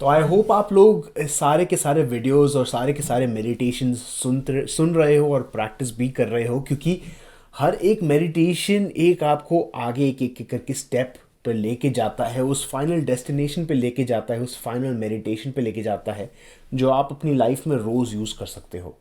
तो I hope आप लोग सारे के सारे वीडियोस और सारे के सारे मेडिटेशंस सुन रहे हो और प्रैक्टिस भी कर रहे हो, क्योंकि हर एक मेडिटेशन एक आपको आगे एक एक करके स्टेप पर लेके जाता है, उस फाइनल डेस्टिनेशन पे लेके जाता है, उस फाइनल मेडिटेशन पे लेके जाता है जो आप अपनी लाइफ में रोज़ यूज़ कर सकते हो।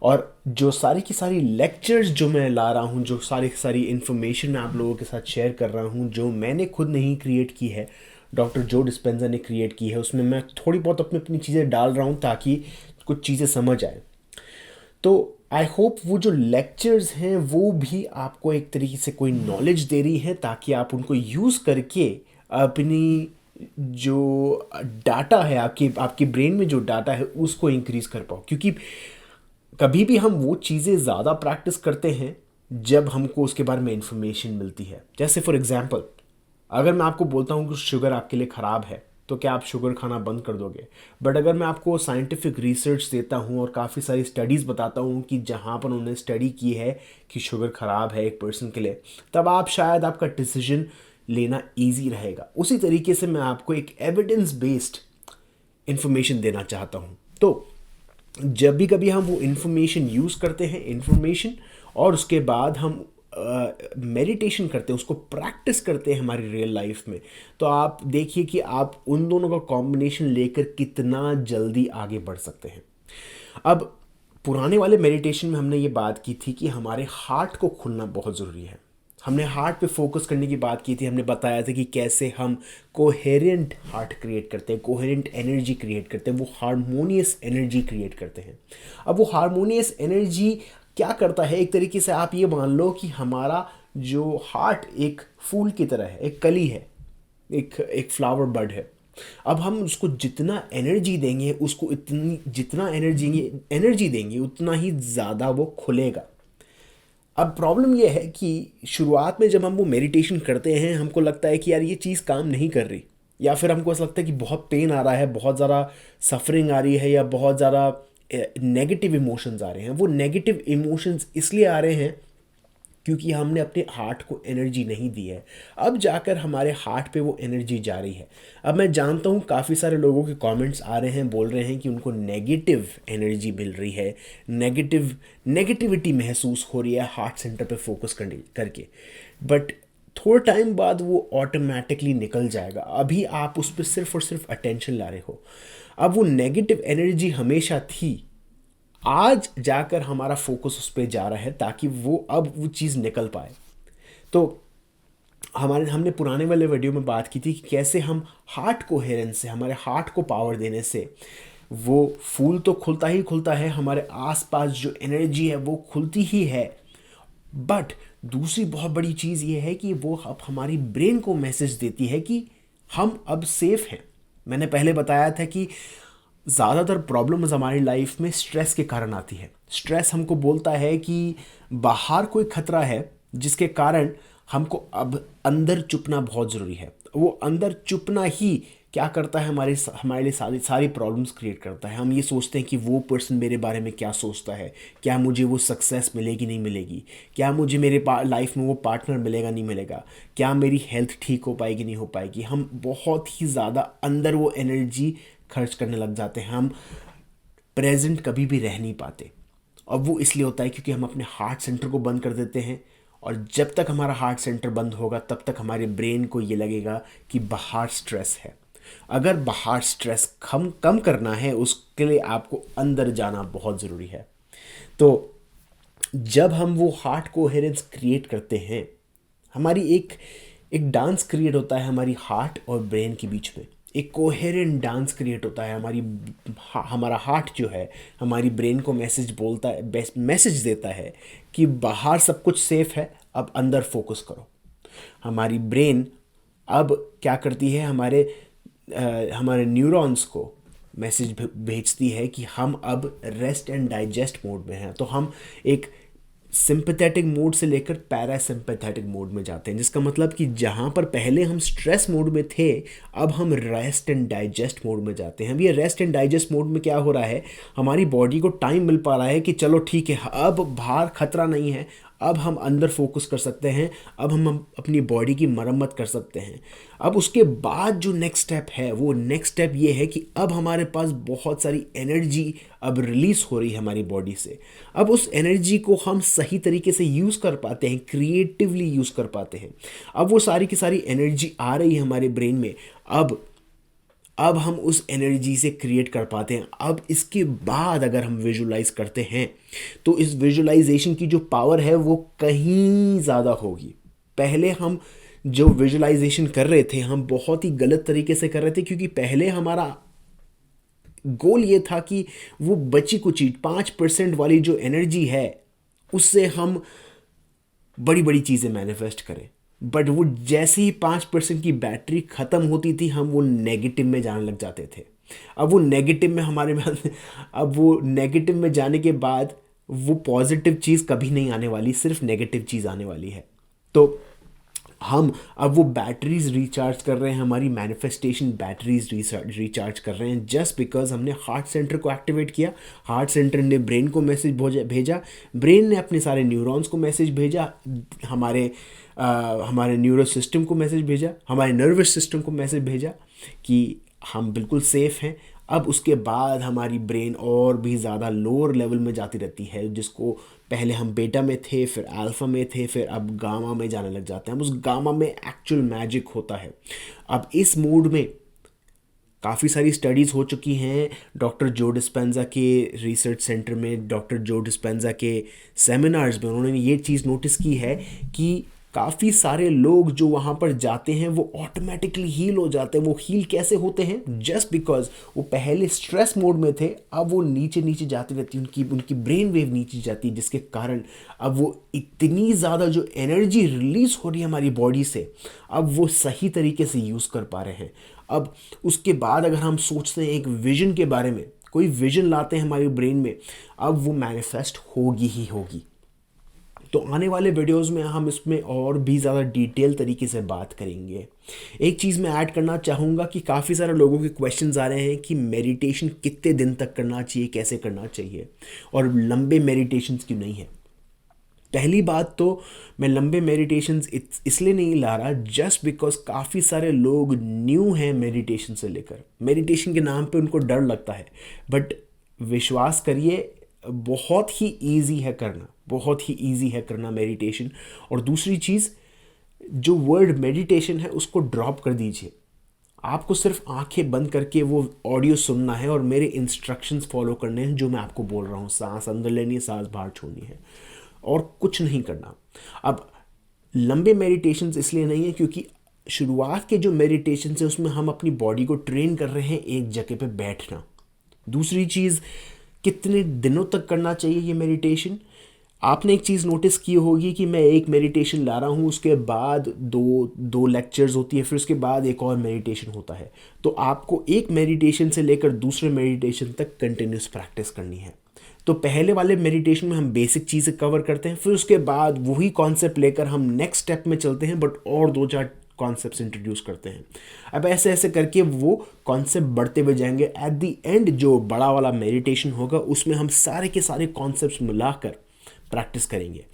और जो सारी की सारी लेक्चर्स जो मैं ला रहा हूँ, जो सारी की सारी इन्फॉर्मेशन मैं आप लोगों के साथ शेयर कर रहा हूँ, जो मैंने खुद नहीं क्रिएट की है, डॉक्टर जो डिस्पेंजा ने क्रिएट की है, उसमें मैं थोड़ी बहुत अपनी अपनी चीज़ें डाल रहा हूँ ताकि कुछ चीज़ें समझ आए। तो आई होप वो जो लेक्चर्स हैं वो भी आपको एक तरीके से कोई नॉलेज दे रही है, ताकि आप उनको यूज़ करके अपनी जो डाटा है, आपके आपके ब्रेन में जो डाटा है उसको इंक्रीज़ कर पाओ। क्योंकि कभी भी हम वो चीज़ें ज़्यादा प्रैक्टिस करते हैं जब हमको उसके बारे में इंफॉर्मेशन मिलती है। जैसे फॉर एग्जांपल, अगर मैं आपको बोलता हूँ कि शुगर आपके लिए ख़राब है, तो क्या आप शुगर खाना बंद कर दोगे? बट अगर मैं आपको साइंटिफिक रिसर्च देता हूँ और काफ़ी सारी स्टडीज़ बताता हूँ कि जहाँ पर उन्होंने स्टडी की है कि शुगर ख़राब है एक पर्सन के लिए, तब आप शायद आपका डिसीजन लेना ईजी रहेगा। उसी तरीके से मैं आपको एक एविडेंस बेस्ड इंफॉर्मेशन देना चाहता हूँ। तो जब भी कभी हम वो इन्फॉर्मेशन यूज़ करते हैं, इन्फॉर्मेशन, और उसके बाद हम मेडिटेशन करते हैं, उसको प्रैक्टिस करते हैं हमारी रियल लाइफ में, तो आप देखिए कि आप उन दोनों का कॉम्बिनेशन लेकर कितना जल्दी आगे बढ़ सकते हैं। अब पुराने वाले मेडिटेशन में हमने ये बात की थी कि हमारे हार्ट को खुलना बहुत ज़रूरी है। हमने हार्ट पे फोकस करने की बात की थी। हमने बताया था कि कैसे हम कोहेरेंट हार्ट क्रिएट करते हैं, कोहेरेंट एनर्जी क्रिएट करते हैं, वो हारमोनियस एनर्जी क्रिएट करते हैं। अब वो हारमोनियस एनर्जी क्या करता है, एक तरीके से आप ये मान लो कि हमारा जो हार्ट एक फूल की तरह है, एक कली है, एक एक फ्लावर बड है। अब हम उसको जितना एनर्जी देंगे, उसको इतनी जितना एनर्जी देंगे उतना ही ज़्यादा वो खुलेगा। अब प्रॉब्लम ये है कि शुरुआत में जब हम वो मेडिटेशन करते हैं, हमको लगता है कि यार ये चीज़ काम नहीं कर रही, या फिर हमको ऐसा लगता है कि बहुत पेन आ रहा है, बहुत ज़्यादा सफरिंग आ रही है, या बहुत ज़्यादा नेगेटिव इमोशंस आ रहे हैं। वो नेगेटिव इमोशंस इसलिए आ रहे हैं क्योंकि हमने अपने हार्ट को एनर्जी नहीं दी है। अब जाकर हमारे हार्ट पे वो एनर्जी जा रही है। अब मैं जानता हूँ काफ़ी सारे लोगों के कमेंट्स आ रहे हैं, बोल रहे हैं कि उनको नेगेटिव एनर्जी मिल रही है, नेगेटिविटी महसूस हो रही है हार्ट सेंटर पे फोकस करने करके। बट थोड़ा टाइम बाद वो ऑटोमेटिकली निकल जाएगा। अभी आप उस पर सिर्फ और सिर्फ अटेंशन ला रहे हो। अब वो नेगेटिव एनर्जी हमेशा थी, आज जाकर हमारा फोकस उस पर जा रहा है ताकि वो अब वो चीज़ निकल पाए। तो हमने पुराने वाले वीडियो में बात की थी कि कैसे हम हार्ट कोहेरेंस से, हमारे हार्ट को पावर देने से वो फूल तो खुलता ही खुलता है, हमारे आसपास जो एनर्जी है वो खुलती ही है। बट दूसरी बहुत बड़ी चीज़ ये है कि वो अब हमारी ब्रेन को मैसेज देती है कि हम अब सेफ हैं। मैंने पहले बताया था कि ज़्यादातर प्रॉब्लम्स हमारी लाइफ में स्ट्रेस के कारण आती है। स्ट्रेस हमको बोलता है कि बाहर कोई खतरा है, जिसके कारण हमको अब अंदर चुपना बहुत ज़रूरी है। वो अंदर चुपना ही क्या करता है, हमारे लिए सारी सारी प्रॉब्लम्स क्रिएट करता है। हम ये सोचते हैं कि वो पर्सन मेरे बारे में क्या सोचता है, क्या मुझे वो सक्सेस मिलेगी नहीं मिलेगी, क्या मुझे मेरे लाइफ में वो पार्टनर मिलेगा नहीं मिलेगा, क्या मेरी हेल्थ ठीक हो पाएगी नहीं हो पाएगी। हम बहुत ही ज़्यादा अंदर वो एनर्जी खर्च करने लग जाते हैं। हम प्रेजेंट कभी भी रह नहीं पाते। और वो इसलिए होता है क्योंकि हम अपने हार्ट सेंटर को बंद कर देते हैं। और जब तक हमारा हार्ट सेंटर बंद होगा तब तक हमारे ब्रेन को ये लगेगा कि बाहर स्ट्रेस है। अगर बाहर स्ट्रेस कम कम करना है, उसके लिए आपको अंदर जाना बहुत ज़रूरी है। तो जब हम वो हार्ट कोहेरेंस क्रिएट करते हैं, हमारी एक एक डांस क्रिएट होता है हमारी हार्ट और ब्रेन के बीच में। एक कोहेरेंट डांस क्रिएट होता है। हमारा हार्ट जो है हमारी ब्रेन को मैसेज बोलता है, मैसेज देता है कि बाहर सब कुछ सेफ है, अब अंदर फोकस करो। हमारी ब्रेन अब क्या करती है, हमारे न्यूरॉन्स को मैसेज भेजती है कि हम अब रेस्ट एंड डाइजेस्ट मोड में हैं। तो हम एक सिंपैथेटिक मोड से लेकर पैरासिम्पैथेटिक मोड में जाते हैं, जिसका मतलब कि जहाँ पर पहले हम स्ट्रेस मोड में थे, अब हम रेस्ट एंड डाइजेस्ट मोड में जाते हैं। अब ये रेस्ट एंड डाइजेस्ट मोड में क्या हो रहा है, हमारी बॉडी को टाइम मिल पा रहा है कि चलो ठीक है, अब बाहर खतरा नहीं है, अब हम अंदर फोकस कर सकते हैं, अब हम अपनी बॉडी की मरम्मत कर सकते हैं। अब उसके बाद जो नेक्स्ट स्टेप है, वो नेक्स्ट स्टेप ये है कि अब हमारे पास बहुत सारी एनर्जी अब रिलीज हो रही है हमारी बॉडी से। अब उस एनर्जी को हम सही तरीके से यूज़ कर पाते हैं, क्रिएटिवली यूज़ कर पाते हैं। अब वो सारी की सारी एनर्जी आ रही है हमारे ब्रेन में। अब हम उस एनर्जी से क्रिएट कर पाते हैं। अब इसके बाद अगर हम विजुलाइज करते हैं तो इस विजुलाइजेशन की जो पावर है वो कहीं ज़्यादा होगी। पहले हम जो विजुलाइजेशन कर रहे थे, हम बहुत ही गलत तरीके से कर रहे थे, क्योंकि पहले हमारा गोल ये था कि वो बची कुछ 5% वाली जो एनर्जी है उससे हम बड़ी बड़ी चीज़ें मैनिफेस्ट करें। बट वो जैसे ही 5% की बैटरी ख़त्म होती थी, हम वो नेगेटिव में जाने लग जाते थे। अब वो नेगेटिव में हमारे में अब वो नेगेटिव में जाने के बाद वो पॉजिटिव चीज़ कभी नहीं आने वाली, सिर्फ नेगेटिव चीज़ आने वाली है। तो हम अब वो बैटरीज रिचार्ज कर रहे हैं, हमारी मैनिफेस्टेशन बैटरीज रिचार्ज कर रहे हैं, जस्ट बिकॉज हमने हार्ट सेंटर को एक्टिवेट किया। हार्ट सेंटर ने ब्रेन को मैसेज भेजा, ब्रेन ने अपने सारे न्यूरॉन्स को मैसेज भेजा, हमारे न्यूरो सिस्टम को मैसेज भेजा, हमारे नर्वस सिस्टम को मैसेज भेजा कि हम बिल्कुल सेफ़ हैं। अब उसके बाद हमारी ब्रेन और भी ज़्यादा लोअर लेवल में जाती रहती है, जिसको पहले हम बीटा में थे, फिर अल्फ़ा में थे, फिर अब गामा में जाने लग जाते हैं। अब उस गामा में एक्चुअल मैजिक होता है। अब इस मूड में काफ़ी सारी स्टडीज़ हो चुकी हैं। डॉक्टर जो डिस्पेंजा के रिसर्च सेंटर में, डॉक्टर जो डिस्पेंजा के सेमिनार्स में उन्होंने ये चीज़ नोटिस की है कि काफ़ी सारे लोग जो वहाँ पर जाते हैं वो ऑटोमेटिकली हील हो जाते हैं। वो हील कैसे होते हैं? जस्ट बिकॉज वो पहले स्ट्रेस मोड में थे, अब वो नीचे नीचे जाती रहती, उनकी ब्रेन वेव नीचे जाती है, जिसके कारण अब वो इतनी ज़्यादा जो एनर्जी रिलीज़ हो रही है हमारी बॉडी से, अब वो सही तरीके से यूज़ कर पा रहे हैं। अब उसके बाद अगर हम सोचते हैं एक विजन के बारे में, कोई विजन लाते हैं हमारी ब्रेन में, अब वो मैनिफेस्ट होगी ही होगी। तो आने वाले वीडियोस में हम इसमें और भी ज़्यादा डिटेल तरीके से बात करेंगे। एक चीज़ मैं ऐड करना चाहूँगा कि काफ़ी सारे लोगों के क्वेश्चंस आ रहे हैं कि मेडिटेशन कितने दिन तक करना चाहिए, कैसे करना चाहिए, और लंबे मेडिटेशंस क्यों नहीं है। पहली बात तो मैं लंबे मेडिटेशंस इसलिए नहीं ला रहा जस्ट बिकॉज काफ़ी सारे लोग न्यू हैं मेडिटेशन से लेकर। मेडिटेशन के नाम पे उनको डर लगता है, बट विश्वास करिए बहुत ही इजी है करना, बहुत ही इजी है करना मेडिटेशन। और दूसरी चीज़, जो वर्ड मेडिटेशन है उसको ड्रॉप कर दीजिए। आपको सिर्फ आंखें बंद करके वो ऑडियो सुनना है और मेरे इंस्ट्रक्शंस फॉलो करने हैं जो मैं आपको बोल रहा हूँ। सांस अंदर लेनी है, सांस बाहर छोड़नी है, और कुछ नहीं करना। अब लंबे मेडिटेशंस इसलिए नहीं है क्योंकि शुरुआत के जो मेडिटेशंस है उसमें हम अपनी बॉडी को ट्रेन कर रहे हैं एक जगह पे बैठना। दूसरी चीज़, कितने दिनों तक करना चाहिए ये मेडिटेशन। आपने एक चीज़ नोटिस की होगी कि मैं एक मेडिटेशन ला रहा हूँ, उसके बाद दो लेक्चर्स होती है, फिर उसके बाद एक और मेडिटेशन होता है। तो आपको एक मेडिटेशन से लेकर दूसरे मेडिटेशन तक कंटिन्यूस प्रैक्टिस करनी है। तो पहले वाले मेडिटेशन में हम बेसिक चीज़ें कवर करते हैं, फिर उसके बाद वही कॉन्सेप्ट लेकर हम नेक्स्ट स्टेप में चलते हैं, बट और 2-4 कॉन्सेप्ट्स इंट्रोड्यूस करते हैं। अब ऐसे ऐसे करके वो कॉन्सेप्ट बढ़ते हुए जाएंगे। एट द एंड जो बड़ा वाला मेडिटेशन होगा उसमें हम सारे के सारे कॉन्सेप्ट्स मिलाकर प्रैक्टिस करेंगे।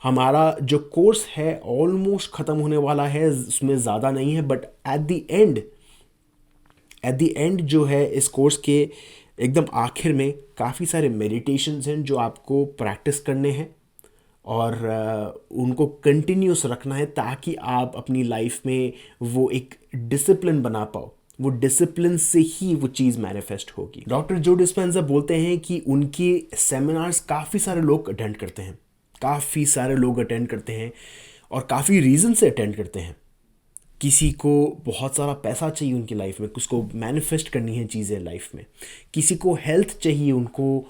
हमारा जो कोर्स है ऑलमोस्ट ख़त्म होने वाला है, उसमें ज़्यादा नहीं है, बट एट द एंड जो है इस कोर्स के एकदम आखिर में काफ़ी सारे मेडिटेशंस हैं जो आपको प्रैक्टिस करने हैं और उनको कंटिन्यूस रखना है, ताकि आप अपनी लाइफ में वो एक डिसिप्लिन बना पाओ। वो डिसिप्लिन से ही वो चीज़ मैनिफेस्ट होगी। डॉक्टर जो डिस्पेंजा बोलते हैं कि उनके सेमिनार्स काफ़ी सारे लोग अटेंड करते हैं, काफ़ी सारे लोग अटेंड करते हैं और काफ़ी रीज़न से अटेंड करते हैं। किसी को बहुत सारा पैसा चाहिए उनकी लाइफ में, उसको मैनिफेस्ट करनी है चीज़ें लाइफ में। किसी को हेल्थ चाहिए, उनको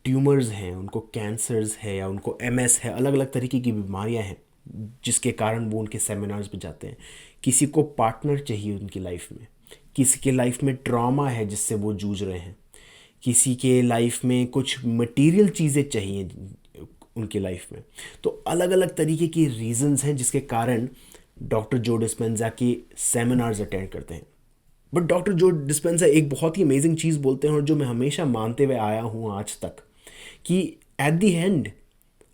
ट्यूमर्स हैं, उनको कैंसर्स है, या उनको एमएस है, अलग अलग तरीके की बीमारियां हैं जिसके कारण वो उनके सेमिनार्स पे जाते हैं। किसी को पार्टनर चाहिए उनकी लाइफ में, किसी के लाइफ में ट्रॉमा है जिससे वो जूझ रहे हैं, किसी के लाइफ में कुछ मटेरियल चीज़ें चाहिए उनकी लाइफ में। तो अलग अलग तरीके की रीजंस हैं जिसके कारण डॉक्टर जो डिस्पेंजा के सेमिनार्स अटेंड करते हैं। बट डॉक्टर जो डिस्पेंजा एक बहुत ही अमेजिंग चीज़ बोलते हैं और जो मैं हमेशा मानते हुए आया हूँ आज तक, कि एट द एंड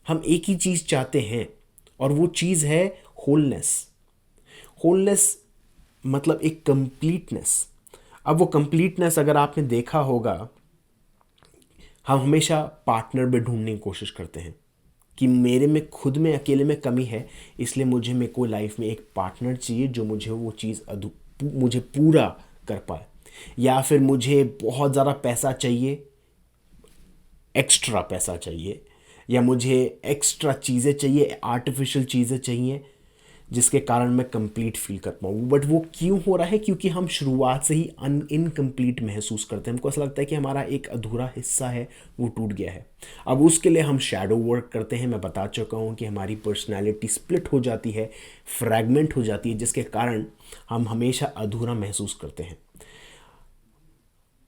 हम एक ही चीज़ चाहते हैं और वो चीज़ है होलनेस। होलनेस मतलब एक कंप्लीटनेस। अब वो कंप्लीटनेस अगर आपने देखा होगा, हम हमेशा पार्टनर में ढूंढने की कोशिश करते हैं कि मेरे में खुद में अकेले में कमी है, इसलिए मुझे मेरे को लाइफ में एक पार्टनर चाहिए जो मुझे वो चीज़ मुझे पूरा कर पाए। या फिर मुझे बहुत ज़्यादा पैसा चाहिए, एक्स्ट्रा पैसा चाहिए, या मुझे एक्स्ट्रा चीज़ें चाहिए, आर्टिफिशियल चीज़ें चाहिए जिसके कारण मैं कंप्लीट फील कर पाऊँ। बट वो क्यों हो रहा है? क्योंकि हम शुरुआत से ही इनकम्प्लीट महसूस करते हैं। हमको ऐसा लगता है कि हमारा एक अधूरा हिस्सा है, वो टूट गया है। अब उसके लिए हम शैडो वर्क करते हैं। मैं बता चुका हूँ कि हमारी पर्सनैलिटी स्प्लिट हो जाती है, फ्रैगमेंट हो जाती है, जिसके कारण हम हमेशा अधूरा महसूस करते हैं।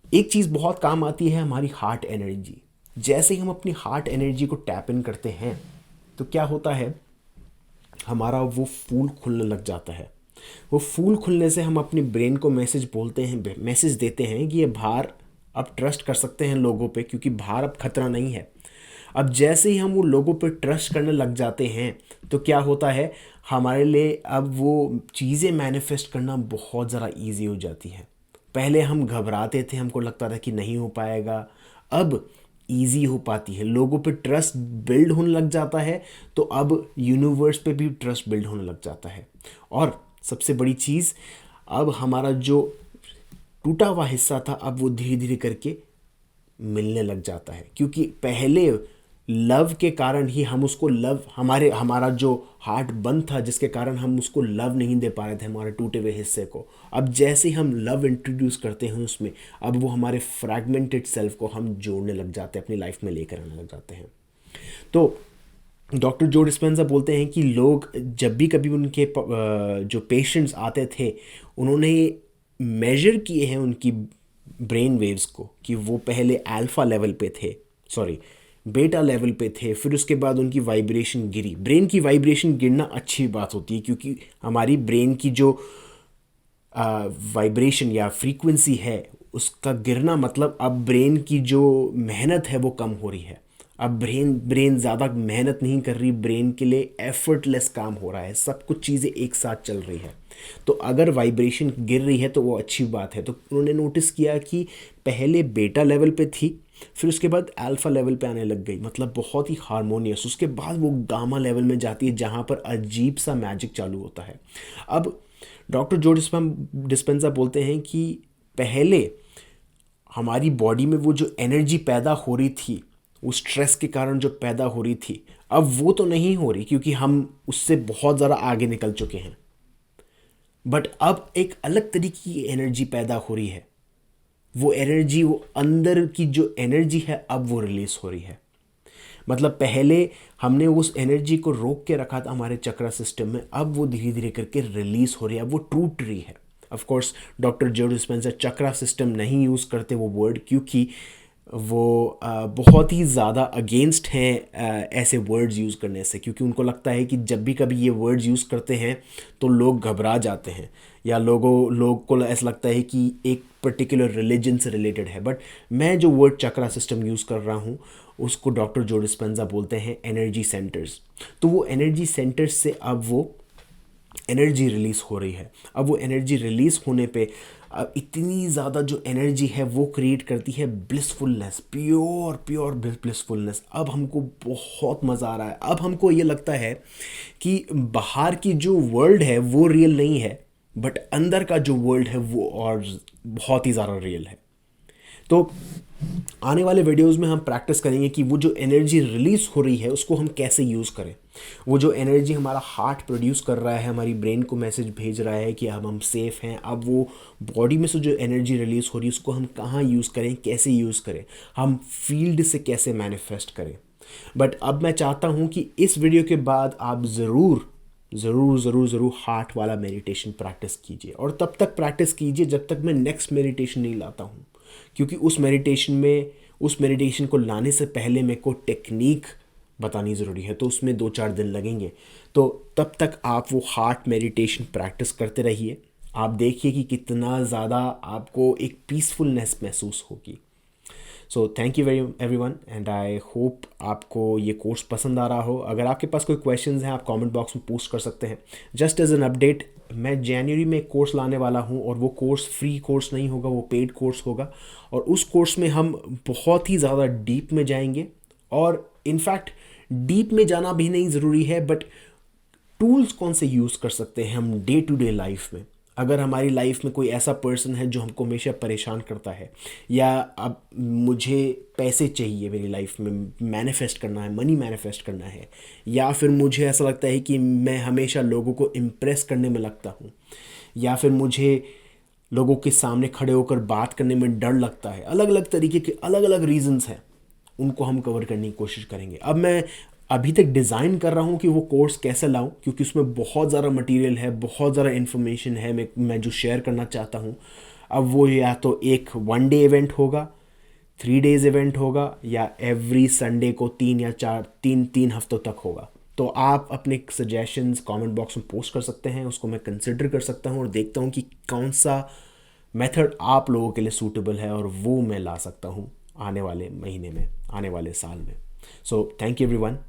एक चीज़ बहुत काम आती है, हमारी हार्ट एनर्जी। जैसे ही हम अपनी हार्ट एनर्जी को टैप इन करते हैं तो क्या होता है, हमारा वो फूल खुलने लग जाता है। वो फूल खुलने से हम अपनी ब्रेन को मैसेज देते हैं कि ये बाहर अब ट्रस्ट कर सकते हैं लोगों पे, क्योंकि बाहर अब खतरा नहीं है। अब जैसे ही हम वो लोगों पे ट्रस्ट करने लग जाते हैं तो क्या होता है, हमारे लिए अब वो चीज़ें मैनिफेस्ट करना बहुत ज़्यादा ईजी हो जाती है। पहले हम घबराते थे, हमको लगता था कि नहीं हो पाएगा, अब ईजी हो पाती है। लोगों पे ट्रस्ट बिल्ड होने लग जाता है, तो अब यूनिवर्स पे भी ट्रस्ट बिल्ड होने लग जाता है। और सबसे बड़ी चीज़, अब हमारा जो टूटा हुआ हिस्सा था, अब वो धीरे धीरे करके मिलने लग जाता है। क्योंकि पहले लव के कारण ही हम उसको लव, हमारा जो हार्ट बंद था जिसके कारण हम उसको लव नहीं दे पा रहे थे हमारे टूटे हुए हिस्से को। अब जैसे ही हम लव इंट्रोड्यूस करते हैं उसमें, अब वो हमारे फ्रैगमेंटेड सेल्फ को हम जोड़ने लग जाते हैं, अपनी लाइफ में लेकर आने लग जाते हैं। तो डॉक्टर जो डिस्पेंजा बोलते हैं कि लोग जब भी कभी उनके जो पेशेंट्स आते थे, उन्होंने मेजर किए हैं उनकी ब्रेन वेव्स को कि वो पहले अल्फ़ा लेवल पे थे, सॉरी बेटा लेवल पे थे, फिर उसके बाद उनकी वाइब्रेशन गिरी। ब्रेन की वाइब्रेशन गिरना अच्छी बात होती है, क्योंकि हमारी ब्रेन की जो वाइब्रेशन या फ्रीक्वेंसी है उसका गिरना मतलब अब ब्रेन की जो मेहनत है वो कम हो रही है। अब ब्रेन ज़्यादा मेहनत नहीं कर रही, ब्रेन के लिए एफर्टलेस काम हो रहा है, सब कुछ चीज़ें एक साथ चल रही है। तो अगर वाइब्रेशन गिर रही है तो वो अच्छी बात है। तो उन्होंने नोटिस किया कि पहले बेटा लेवल पे थी, फिर उसके बाद अल्फ़ा लेवल पे आने लग गई, मतलब बहुत ही हारमोनियस। उसके बाद वो गामा लेवल में जाती है जहाँ पर अजीब सा मैजिक चालू होता है। अब डॉक्टर जो डिस्पेंजा बोलते हैं कि पहले हमारी बॉडी में वो जो एनर्जी पैदा हो रही थी, वो स्ट्रेस के कारण जो पैदा हो रही थी, अब वो तो नहीं हो रही क्योंकि हम उससे बहुत ज़्यादा आगे निकल चुके हैं। बट अब एक अलग तरीके की एनर्जी पैदा हो रही है। वो एनर्जी, वो अंदर की जो एनर्जी है अब वो रिलीज हो रही है। मतलब पहले हमने उस एनर्जी को रोक के रखा था हमारे चक्रा सिस्टम में, अब वो धीरे धीरे करके रिलीज हो रही है, अब वो टूट रही है। ऑफ कोर्स डॉक्टर जो डिस्पेंसर चक्रा सिस्टम नहीं यूज़ करते वो वर्ड, क्योंकि वो बहुत ही ज़्यादा अगेंस्ट हैं ऐसे वर्ड्स यूज़ करने से, क्योंकि उनको लगता है कि जब भी कभी ये वर्ड्स यूज़ करते हैं तो लोग घबरा जाते हैं, या लोग को ऐसा लगता है कि एक पर्टिकुलर रिलीजन से रिलेटेड है। बट मैं जो वर्ड चक्रा सिस्टम यूज़ कर रहा हूँ उसको डॉक्टर जो डिस्पेंजा बोलते हैं एनर्जी सेंटर्स। तो वो एनर्जी सेंटर्स से अब वो एनर्जी रिलीज़ हो रही है। अब वो एनर्जी रिलीज़ होने पे अब इतनी ज़्यादा जो एनर्जी है वो क्रिएट करती है ब्लिसफुलनेस, प्योर प्योर ब्लिसफुलनेस। अब हमको बहुत मज़ा आ रहा है। अब हमको ये लगता है कि बाहर की जो वर्ल्ड है वो रियल नहीं है, बट अंदर का जो वर्ल्ड है वो और बहुत ही ज़्यादा रियल है। तो आने वाले वीडियोस में हम प्रैक्टिस करेंगे कि वो जो एनर्जी रिलीज हो रही है उसको हम कैसे यूज़ करें। वो जो एनर्जी हमारा हार्ट प्रोड्यूस कर रहा है, हमारी ब्रेन को मैसेज भेज रहा है कि अब हम सेफ़ हैं, अब वो बॉडी में से जो एनर्जी रिलीज़ हो रही है उसको हम कहाँ यूज़ करें, कैसे यूज़ करें, हम फील्ड से कैसे मैनिफेस्ट करें। बट अब मैं चाहता हूँ कि इस वीडियो के बाद आप ज़रूर ज़रूर ज़रूर ज़रूर हार्ट वाला मेडिटेशन प्रैक्टिस कीजिए, और तब तक प्रैक्टिस कीजिए जब तक मैं नेक्स्ट मेडिटेशन नहीं लाता हूँ, क्योंकि उस मेडिटेशन को लाने से पहले मेरे को टेक्निक बतानी ज़रूरी है, तो उसमें 2-4 दिन लगेंगे। तो तब तक आप वो हार्ट मेडिटेशन प्रैक्टिस करते रहिए। आप देखिए कि कितना ज़्यादा आपको एक पीसफुलनेस महसूस होगी। So thank you very everyone and I hope आपको ये कोर्स पसंद आ रहा हो। अगर आपके पास कोई क्वेश्चंस हैं आप कमेंट बॉक्स में पोस्ट कर सकते हैं। जस्ट एज एन अपडेट, मैं जनवरी में एक कोर्स लाने वाला हूँ और वो कोर्स फ्री कोर्स नहीं होगा, वो पेड कोर्स होगा। और उस कोर्स में हम बहुत ही ज़्यादा डीप में जाएंगे। और इनफैक्ट डीप में जाना भी नहीं ज़रूरी है, बट टूल्स कौन से यूज़ कर सकते हैं हम डे टू डे लाइफ में। अगर हमारी लाइफ में कोई ऐसा पर्सन है जो हमको हमेशा परेशान करता है, या अब मुझे पैसे चाहिए मेरी लाइफ में, मैनिफेस्ट करना है, मनी मैनिफेस्ट करना है, या फिर मुझे ऐसा लगता है कि मैं हमेशा लोगों को इम्प्रेस करने में लगता हूँ, या फिर मुझे लोगों के सामने खड़े होकर बात करने में डर लगता है, अलग अलग तरीके के अलग अलग रीजंस हैं, उनको हम कवर करने की कोशिश करेंगे। अब मैं अभी तक डिज़ाइन कर रहा हूँ कि वो कोर्स कैसे लाऊं, क्योंकि उसमें बहुत ज़्यादा मटेरियल है, बहुत ज़्यादा इन्फॉर्मेशन है मैं जो शेयर करना चाहता हूँ। अब वो या तो एक 1 डे इवेंट होगा, 3 डेज इवेंट होगा, या एवरी संडे को 3 हफ्तों तक होगा। तो आप अपने सजेशंस कमेंट बॉक्स में पोस्ट कर सकते हैं, उसको मैं कंसिडर कर सकता हूँ और देखता हूँ कि कौन सा मेथड आप लोगों के लिए सूटेबल है, और वो मैं ला सकता हूँ आने वाले महीने में, आने वाले साल में। So thank you everyone.